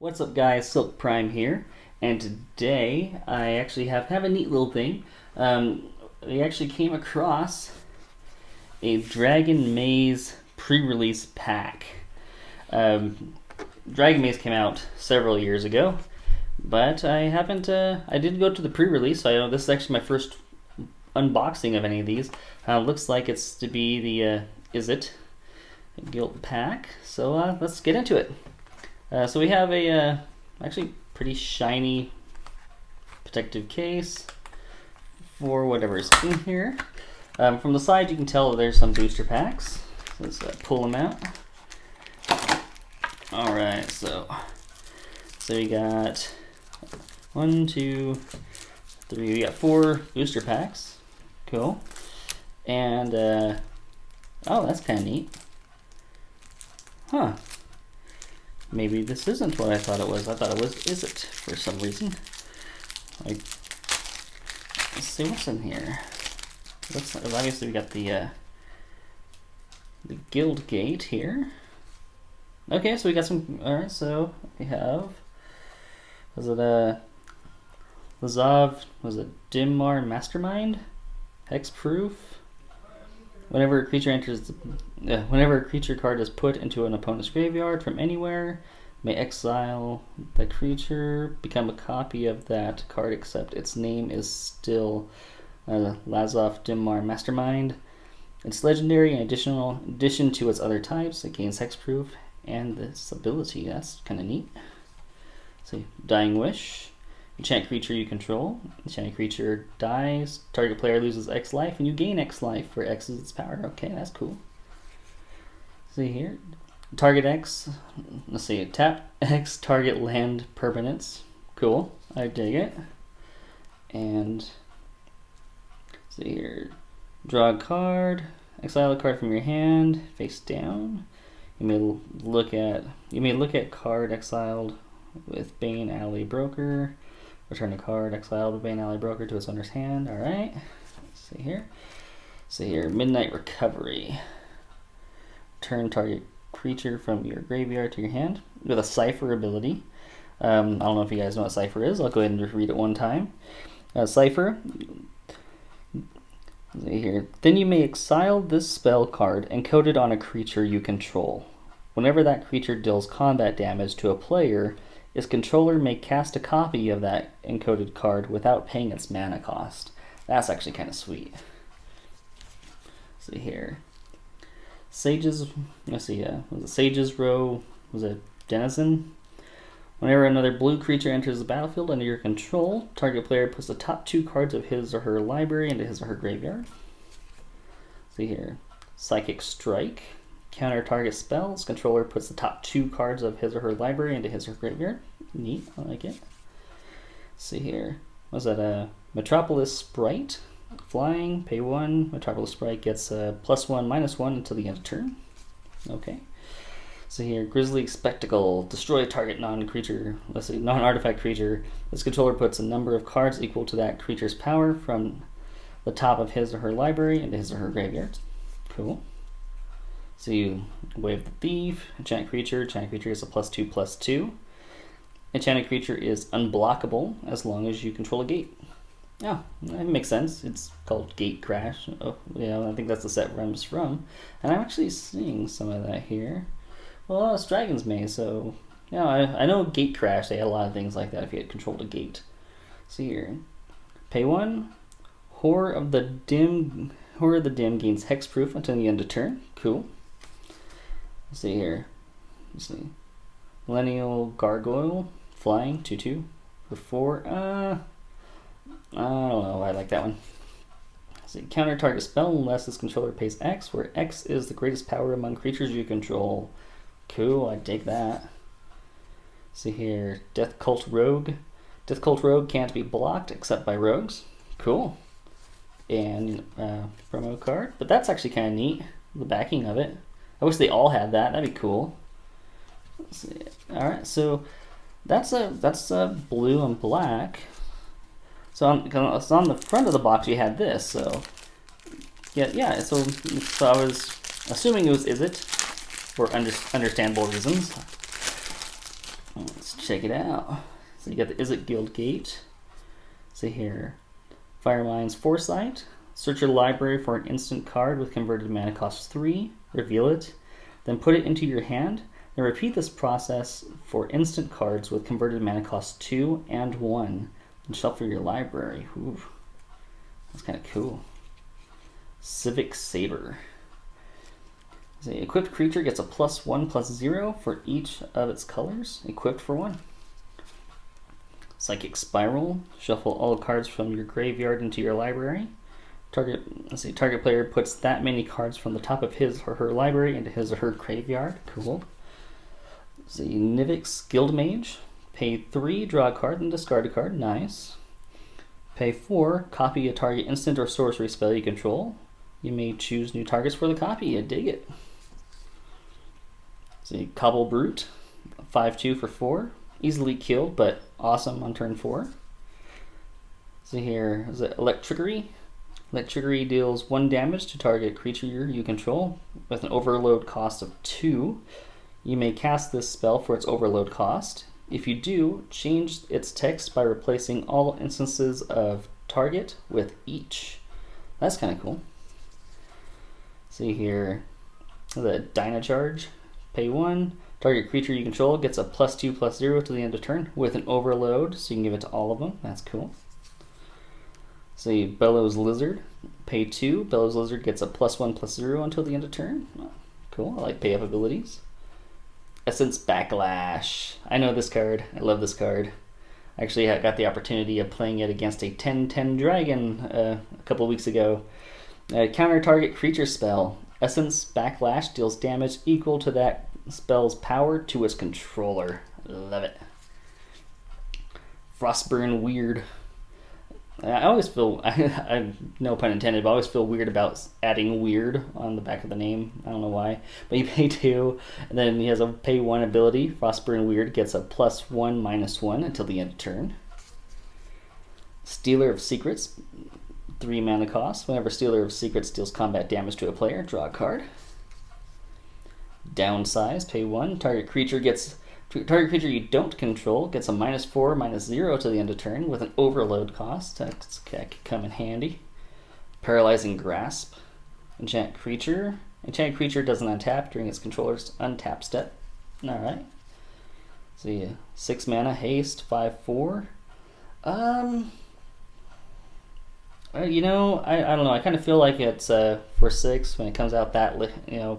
What's up guys, Silk Prime here, and today I actually have a neat little thing. We actually came across a Dragon Maze pre-release pack. Dragon Maze came out several years ago, but I did go to the pre-release, so I know this is actually my first unboxing of any of these. Looks like it's to be the Guild pack, so let's get into it. So we have a actually pretty shiny protective case for whatever's in here. From the side you can tell there's some booster packs. Let's pull them out. Alright, so we got 1, 2, 3, we got 4 booster packs. Cool. And oh, that's kind of neat. Huh. Maybe this isn't what I thought it was. I thought it was is it for some reason. Like, let's see what's in here. Looks like, obviously we got the guild gate here. Okay, so we got some. All right, so we have. Was it Lazav? Was it Dimmar Mastermind? Hexproof. Whenever a creature card is put into an opponent's graveyard from anywhere, may exile the creature, become a copy of that card except its name is still Lazav Dimmar Mastermind. It's legendary in addition to its other types. It gains hexproof and this ability. That's kind of neat. So, Dying Wish. Enchant creature you control. Enchanted creature dies. Target player loses X life, and you gain X life for X is its power. Okay, that's cool. See here. Target X. Let's see. Tap X. Target land permanents. Cool. I dig it. And see here. Draw a card. Exile a card from your hand. Face down. You may look at card exiled with Bane Alley Broker. Return a card exiled with Bane Alley Broker to its owner's hand. Alright. See here. Midnight Recovery. Turn target creature from your graveyard to your hand with a Cipher ability. I don't know if you guys know what Cipher is. I'll go ahead and just read it one time. Cipher. See here. Then you may exile this spell card encoded on a creature you control. Whenever that creature deals combat damage to a player, its controller may cast a copy of that encoded card without paying its mana cost. That's actually kind of sweet. See here. Sages, let's see, was it Sages Row, was it Denizen? Whenever another blue creature enters the battlefield under your control, target player puts the top 2 cards of his or her library into his or her graveyard. See here. Psychic Strike. Counter target spells. Controller puts the top 2 cards of his or her library into his or her graveyard. Neat, I like it. See here. Was that a Metropolis Sprite? Flying, pay 1. Metropolis Sprite gets a +1/-1 until the end of turn. Okay. So here, Grizzly Spectacle. Destroy a target non-artifact creature. This controller puts a number of cards equal to that creature's power from the top of his or her library into his or her graveyard. Cool. So you wave the Thief. Enchant creature. Enchanted creature is a +2/+2. Enchanted creature is unblockable as long as you control a gate. Oh, that makes sense. It's called Gatecrash. Oh, yeah, I think that's the set where I'm from. And I'm actually seeing some of that here. Well, it's Dragon's Maze, so yeah, I know Gatecrash. They had a lot of things like that if you had controlled a gate. See here. Pay 1. Horror of the Dim gains hexproof until the end of turn. Cool. Let's see here. Let's see. Millennial Gargoyle. Flying. 2/2. For 4. I don't know. I like that one. Let's see. Counter target spell unless its controller pays X, where X is the greatest power among creatures you control. Cool. I dig that. See here. Death Cult Rogue. Death Cult Rogue can't be blocked except by rogues. Cool. And promo card. But that's actually kind of neat. The backing of it. I wish they all had that. That'd be cool. Let's see. All right, so that's a blue and black. So on the front of the box you had this. So yeah. So I was assuming it was Izzet for understandable reasons. Let's check it out. So you got the Is It Guild Gate. See here, Firemind's Foresight. Search your library for an instant card with converted mana cost 3. Reveal it, then put it into your hand. Then repeat this process for instant cards with converted mana cost 2 and 1. And shuffle your library. Ooh, that's kind of cool. Civic Saber. The equipped creature gets a +1/+0 for each of its colors, equipped for 1. Psychic Spiral. Shuffle all cards from your graveyard into your library. Target player puts that many cards from the top of his or her library into his or her graveyard. Cool. The Nivix Guildmage. Pay 3, draw a card, and discard a card. Nice. Pay 4, copy a target instant or sorcery spell you control. You may choose new targets for the copy. I dig it. See, Cobble Brute. 5/2 for 4. Easily killed, but awesome on turn 4. See here, is it Electricity? Electricity deals 1 damage to target creature you control with an overload cost of 2. You may cast this spell for its overload cost. If you do, change its text by replacing all instances of target with each. That's kind of cool. See here, the Dynacharge. Pay 1. Target creature you control gets a +2/+0 to the end of turn with an overload, so you can give it to all of them. That's cool. See, Bellows Lizard. Pay 2. Bellows Lizard gets a +1/+0 until the end of turn. Oh, cool. I like pay up abilities. Essence Backlash. I know this card. I love this card. Actually, I got the opportunity of playing it against a 10/10 dragon a couple weeks ago. Counter target creature spell. Essence Backlash deals damage equal to that spell's power to its controller. Love it. Frostburn Weird. I always feel, I no pun intended, but I always feel weird about adding weird on the back of the name. I don't know why. But you pay 2, and then he has a pay 1 ability. Frostburn Weird gets a +1/-1 until the end of turn. Stealer of Secrets. 3 mana cost. Whenever Stealer of Secrets deals combat damage to a player, draw a card. Downsize. Pay 1. Target creature you don't control gets a -4/-0 to the end of turn with an overload cost. That could come in handy. Paralyzing Grasp. Enchant creature. Enchanted creature doesn't untap during its controller's untap step. Alright. See, 6 mana, haste, 5/4. You know, I don't know. I kind of feel like it's for 6 when it comes out that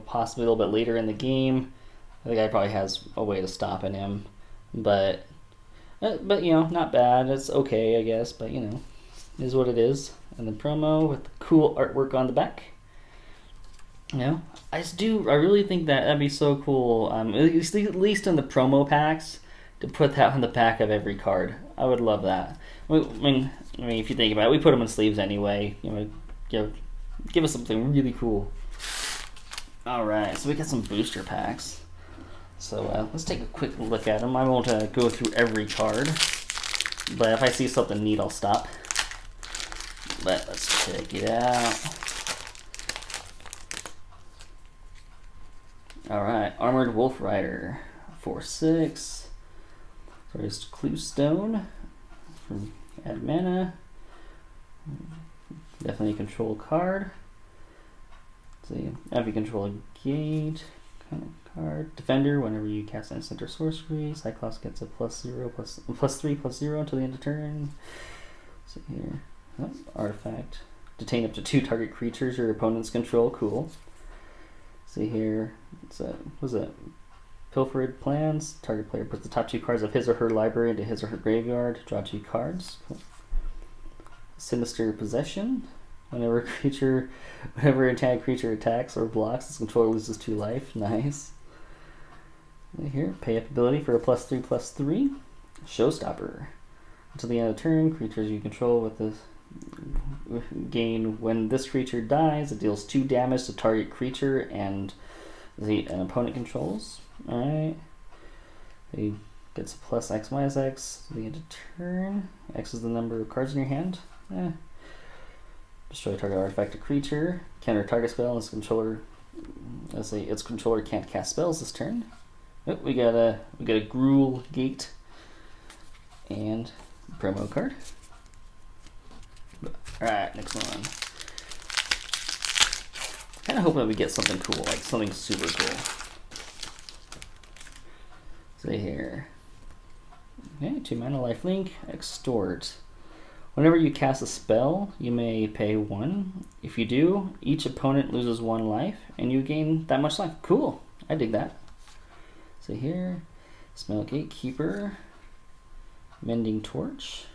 possibly a little bit later in the game. The guy probably has a way to stop him, but not bad. It's okay, I guess. But it is what it is. And the promo with the cool artwork on the back. I really think that'd be so cool. At least in the promo packs, to put that on the back of every card. I would love that. I mean, if you think about it, we put them in sleeves anyway. Give us something really cool. All right, so we got some booster packs. So let's take a quick look at them. I won't go through every card, but if I see something neat, I'll stop. But let's check it out. All right, Armored Wolf Rider, 4/6. There's Cluestone from add mana. Definitely a control card. See, if you control a gate kind of card. Defender, whenever you cast an instant or sorcery, Cyclops gets a +3/+0 until the end of turn. See here. Oh, artifact. Detain up to 2 target creatures your opponents control. Cool. See here. Was it Pilfered Plans? Target player puts the top 2 cards of his or her library into his or her graveyard. Draw 2 cards. Cool. Sinister Possession. Whenever attack creature attacks or blocks, its controller loses 2 life. Nice. Here, pay up ability for a +3/+3. Showstopper. Until the end of turn, creatures you control with this gain. When this creature dies, it deals 2 damage to target creature and an opponent controls. Alright. He gets a +X/-X to the end of turn. X is the number of cards in your hand. Destroy target artifact or creature. Counter target spell. Its controller can't cast spells this turn. Oh, we got a Gruul Gate and promo card. Alright, next one. Kinda hoping that we get something cool, like something super cool. See here. Okay, 2 mana lifelink, extort. Whenever you cast a spell, you may pay 1. If you do, each opponent loses 1 life, and you gain that much life. Cool, I dig that. So here, Smell Gatekeeper, Mending Torch,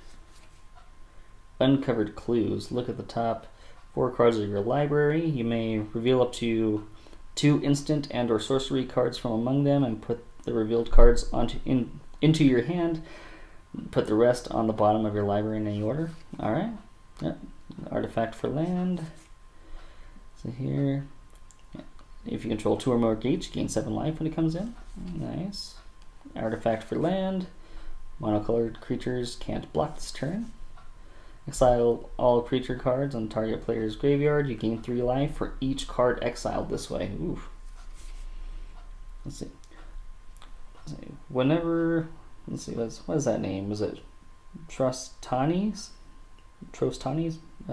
Uncovered Clues. Look at the top 4 cards of your library. You may reveal up to 2 instant and or sorcery cards from among them and put the revealed cards into your hand. Put the rest on the bottom of your library in any order. Alright. Yep. Artifact for land. So here, if you control 2 or more gates, you gain 7 life when it comes in. Nice. Artifact for land. Monocolored creatures can't block this turn. Exile all creature cards on target player's graveyard. You gain 3 life for each card exiled this way. Ooh. Let's see. Whenever, let's see, what is that name? Was it Trostanis?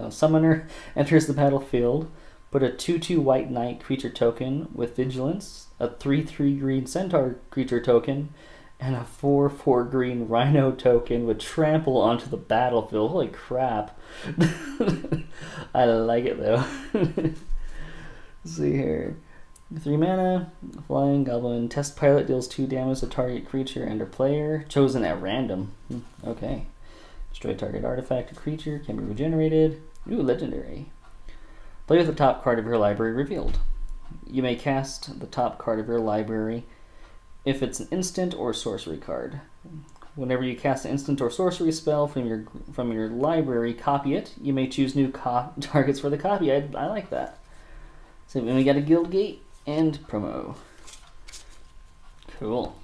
Summoner enters the battlefield. Put a 2/2 white knight creature token with vigilance, a 3/3 green centaur creature token, and a 4/4 green rhino token with trample onto the battlefield. Holy crap. I like it though. Let's see here. 3 mana, flying goblin test pilot deals 2 damage to target creature and or player, chosen at random. Okay. Destroy target artifact or creature, can be regenerated. Ooh, legendary. Play with the top card of your library revealed. You may cast the top card of your library if it's an instant or sorcery card. Whenever you cast an instant or sorcery spell from your library, copy it. You may choose new targets for the copy. I like that. So then we got a guild gate and promo. Cool.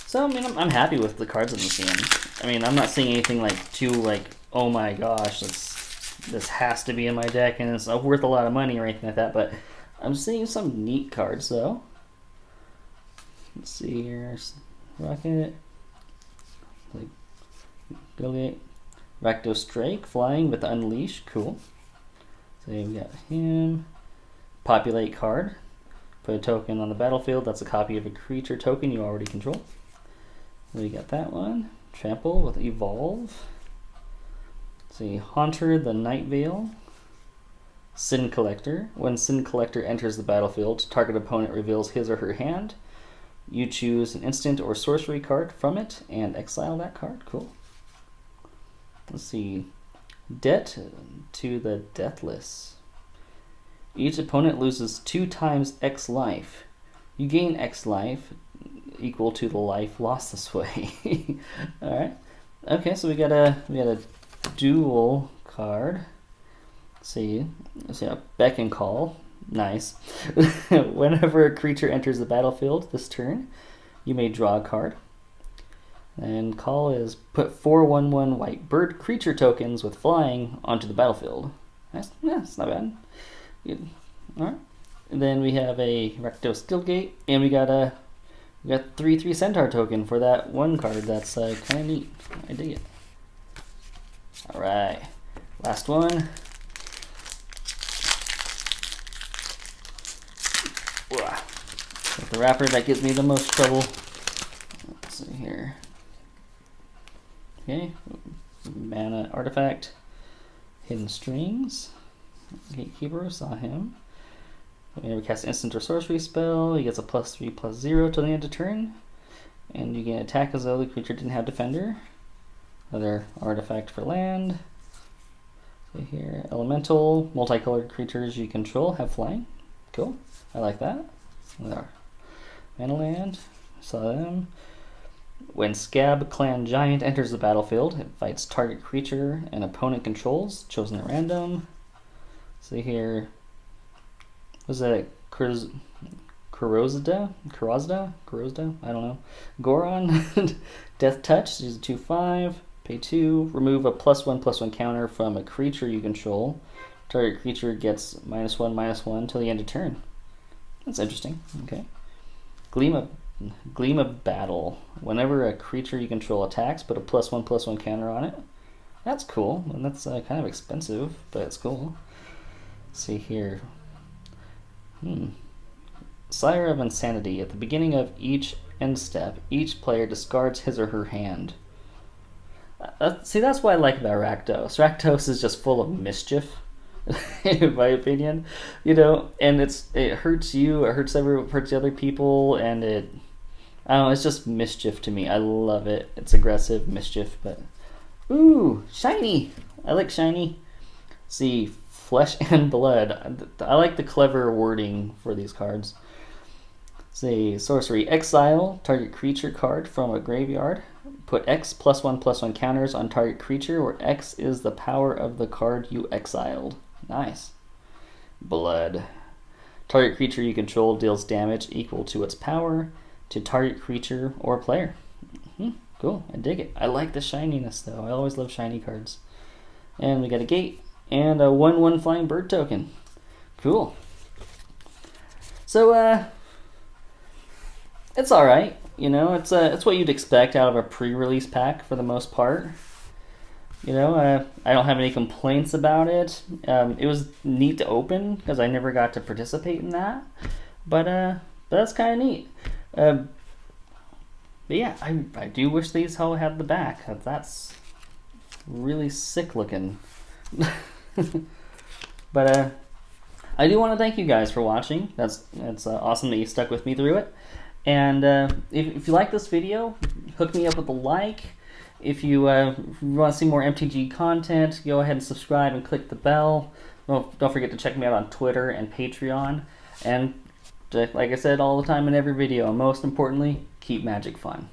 So I mean, I'm happy with the cards I'm seeing. I mean, I'm not seeing anything like too like, oh my gosh, this has to be in my deck and it's worth a lot of money or anything like that. But I'm seeing some neat cards though. Let's see here. Rocket. Like Guild Rakdos Strike, flying with Unleash. Cool. So we got him. Populate card. Put a token on the battlefield. That's a copy of a creature token you already control. We got that one. Trample with Evolve. Let's see, Haunter the Night Veil. Sin Collector. When Sin Collector enters the battlefield, target opponent reveals his or her hand. You choose an instant or sorcery card from it and exile that card. Cool. Let's see. Debt to the Deathless. Each opponent loses 2 times X life. You gain X life equal to the life lost this way. All right. Okay, so we got a dual card. Let's see a Beck and Call. Nice. Whenever a creature enters the battlefield this turn, you may draw a card. And call is put 4/1/1 white bird creature tokens with flying onto the battlefield. That's not bad. Good. All right. And then we have a Rakdos Guildgate, and we got 3/3 centaur token for that one card. That's kind of neat. I dig it. All right. Last one. With the wrapper that gives me the most trouble. Let's see here. Okay, mana artifact, hidden strings, gatekeeper, saw him. Whenever you cast an instant or sorcery spell, he gets a +3/+0 till the end of turn, and you can attack as though the creature didn't have defender. Another artifact for land. So here, elemental, multicolored creatures you control have flying. Cool, I like that. There, mana land, saw them. When Scab Clan Giant enters the battlefield, it fights target creature and opponent controls, chosen at random. See here, was that Kurozda? I don't know. Goron, Death Touch, use a 2/5, pay 2, remove a +1/+1 counter from a creature you control. Target creature gets -1/-1 till the end of turn. That's interesting. Okay. Gleam of Battle. Whenever a creature you control attacks, put a +1/+1 counter on it. That's cool, and that's kind of expensive, but it's cool. Let's see here. Sire of Insanity. At the beginning of each end step, each player discards his or her hand. See, that's what I like about Rakdos. Rakdos is just full of mischief, in my opinion. You know, and it hurts you, it hurts other people, and I don't know, it's just mischief to me. I love it. It's aggressive mischief, but ooh, shiny. I like shiny. See, Flesh and Blood. I like the clever wording for these cards. See, sorcery. Exile target creature card from a graveyard. Put X +1/+1 counters on target creature, where X is the power of the card you exiled. Nice. Blood. Target creature you control deals damage equal to its power to target creature or player. Cool, I dig it. I like the shininess though. I always love shiny cards. And we got a gate and a 1/1 flying bird token. Cool. So it's all right. You know, it's what you'd expect out of a pre-release pack for the most part. You know, I don't have any complaints about it. It was neat to open because I never got to participate in that, but that's kind of neat. But yeah, I do wish these all had the back. That's really sick looking. But I do want to thank you guys for watching. It's awesome that you stuck with me through it. And if you like this video, hook me up with a like. If you want to see more MTG content, go ahead and subscribe and click the bell. Don't forget to check me out on Twitter and Patreon. And like I said all the time in every video, most importantly, keep Magic fun.